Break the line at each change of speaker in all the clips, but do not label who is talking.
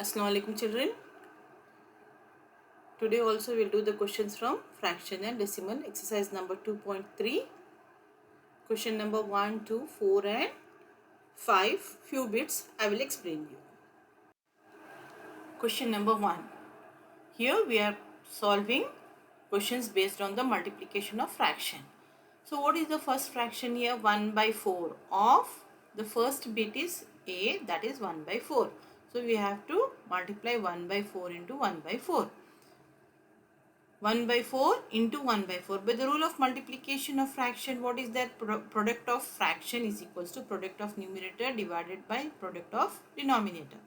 Assalamu alaikum children. Today also we'll do the questions from fraction and decimal exercise number 2.3. Question number 1, 2, 4 and 5. Few bits I will explain you. Question number 1. Here we are solving questions based on the multiplication of fraction. So what is the first fraction here? 1 by 4 of the first bit is a, that is 1 by 4. So we have to multiply 1 by 4 into 1 by 4. 1 by 4 into 1 by 4. By the rule of multiplication of fraction, what is that? Product of fraction is equals to product of numerator divided by product of denominator.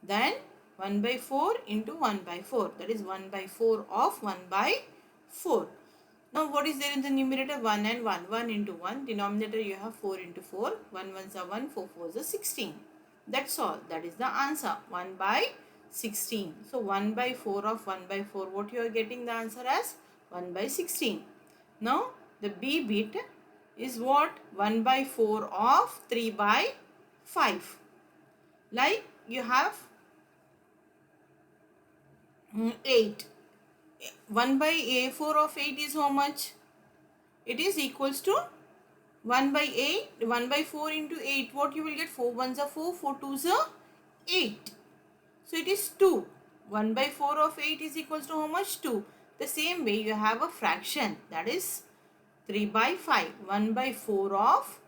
Then 1 by 4 into 1 by 4. That is 1 by 4 of 1 by 4. Now what is there in the numerator? 1 and 1. 1 into 1. Denominator you have 4 into 4. 1 ones are 1. 4 fours are 16. That's all. That is the answer. 1 by 16. So 1 by 4 of 1 by 4. What you are getting the answer as? 1 by 16. Now the B bit is what? 1 by 4 of 3 by 5. Like you have 8. 1 by 4 of 8 is how much? It is equals to 1 by 8, 1 by 4 into 8. What you will get? 4 ones are 4, 4 twos are 8. So it is 2. 1 by 4 of 8 is equals to how much? 2. The same way you have a fraction, that is 3 by 5. 1 by 4 of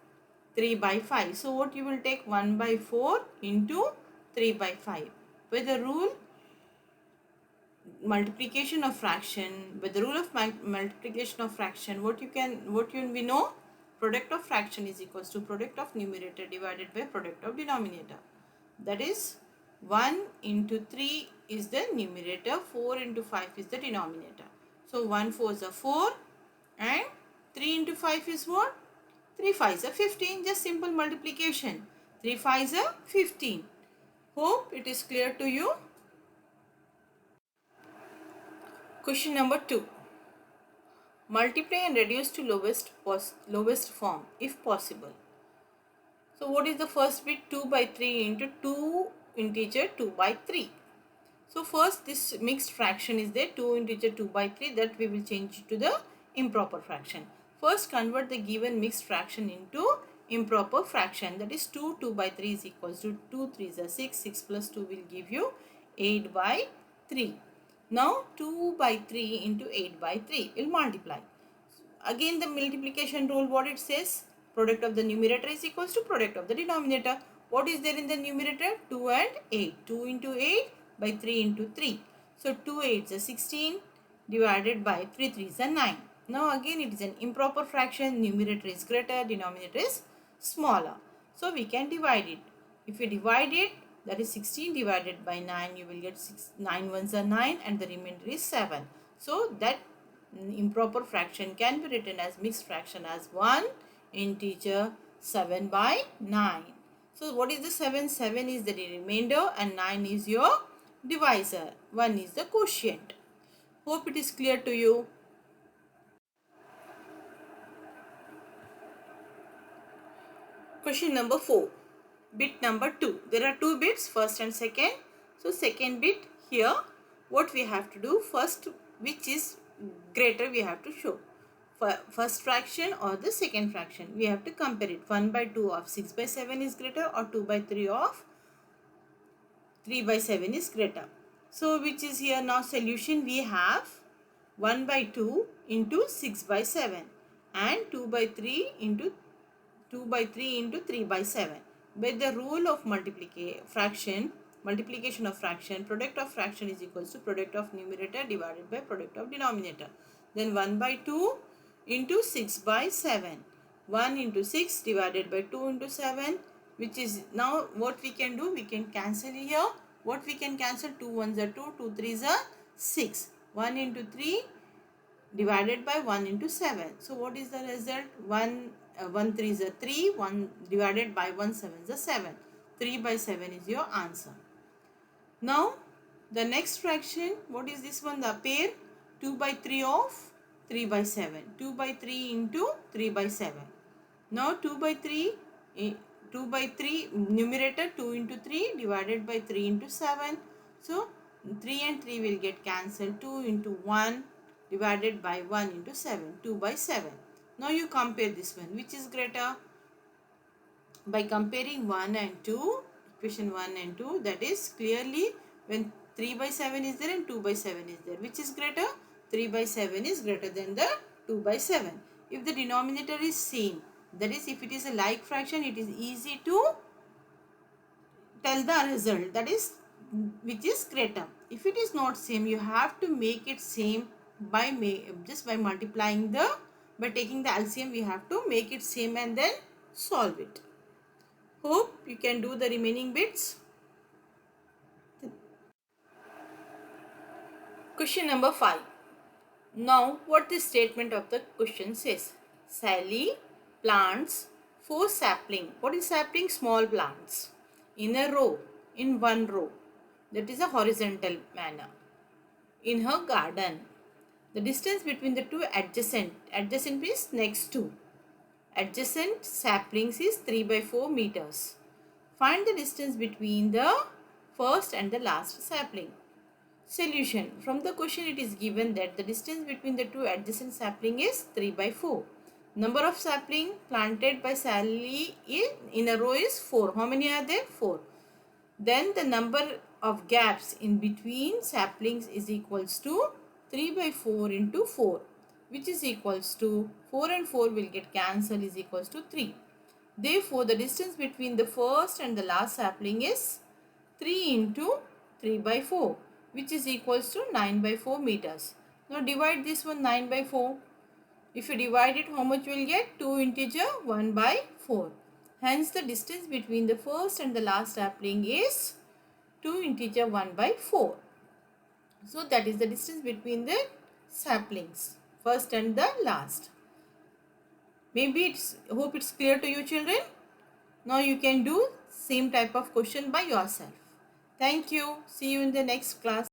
3 by 5. So what you will take? 1 by 4 into 3 by 5. By the rule multiplication of fraction, by the rule of multiplication of fraction, what we know? Product of fraction is equals to product of numerator divided by product of denominator. That is 1 into 3 is the numerator, 4 into 5 is the denominator. So 1 4s are 4 and 3 into 5 is what? 3 5s are 15. Just simple multiplication. 3 5s are 15. Hope it is clear to you. Question number 2. Multiply and reduce to lowest form if possible. So what is the first bit? 2 by 3 into 2 integer 2 by 3. So first this mixed fraction is there, 2 integer 2 by 3, that we will change to the improper fraction. First convert the given mixed fraction into improper fraction, that is 2 by 3 is equals to 2 3s are 6, 6 plus 2 will give you 8 by 3. Now 2 by 3 into 8 by 3 will multiply. Again the multiplication rule, what it says? Product of the numerator is equals to product of the denominator. What is there in the numerator? 2 and 8. 2 into 8 by 3 into 3. So 2 8s are 16 divided by 3 3s are 9. Now again it is an improper fraction. Numerator is greater, denominator is smaller. So we can divide it. If you divide it, that is 16 divided by 9, you will get 9 ones are 9 and the remainder is 7. So that improper fraction can be written as mixed fraction as 1 integer 7 by 9. So what is the 7? 7 is the remainder and 9 is your divisor. 1 is the quotient. Hope it is clear to you. Question number 4. Bit number 2. There are 2 bits, first and second. So second bit here, what we have to do? First, which is greater we have to show. First fraction or the second fraction. We have to compare it. 1 by 2 of 6 by 7 is greater or 2 by 3 of 3 by 7 is greater. So which is here now solution? We have 1 by 2 into 6 by 7 and 2 by 3 into 2 by 3 into 3 by 7. By the rule of multiplication of fraction, product of fraction is equals to product of numerator divided by product of denominator. Then 1 by 2 into 6 by 7. 1 into 6 divided by 2 into 7, which is now what we can do? We can cancel here. What we can cancel? 2 ones are 2, 2 threes are 6. 1 into 3 divided by 1 into 7. So what is the result? 1 3 is a 3, 1 divided by 1 7 is a 7. 3 by 7 is your answer. Now the next fraction, what is this one? The pair 2 by 3 of 3 by 7. 2 by 3 into 3 by 7. Now 2 by 3 numerator 2 into 3 divided by 3 into 7. So 3 and 3 will get cancelled. 2 into 1 divided by 1 into 7. 2 by 7. Now you compare this one. Which is greater? By comparing 1 and 2, equation 1 and 2, that is clearly when 3 by 7 is there and 2 by 7 is there. Which is greater? 3 by 7 is greater than the 2 by 7. If the denominator is same, that is if it is a like fraction, it is easy to tell the result, that is which is greater. If it is not same, you have to make it same by just by multiplying by taking the LCM. We have to make it same and then solve it. Hope you can do the remaining bits. Question number 5. Now what the statement of the question says? Sally plants 4 sapling. What is sapling? Small plants in a row, in one row. That is a horizontal manner. In her garden. The distance between the two adjacent means next to. Adjacent saplings is 3 by 4 meters. Find the distance between the first and the last sapling. Solution. From the question it is given that the distance between the two adjacent sapling is 3 by 4. Number of sapling planted by Sally in a row is 4. How many are there? 4. Then the number of gaps in between saplings is equals to 3 by 4 into 4, which is equals to 4 and 4 will get cancelled, is equals to 3. Therefore, the distance between the first and the last sapling is 3 into 3 by 4, which is equals to 9 by 4 meters. Now divide this one 9 by 4. If you divide it, how much you will get? 2 integer 1 by 4. Hence the distance between the first and the last sapling is 2 integer 1 by 4. So that is the distance between the saplings, first and the last. Maybe hope it's clear to you children. Now you can do same type of question by yourself. Thank you. See you in the next class.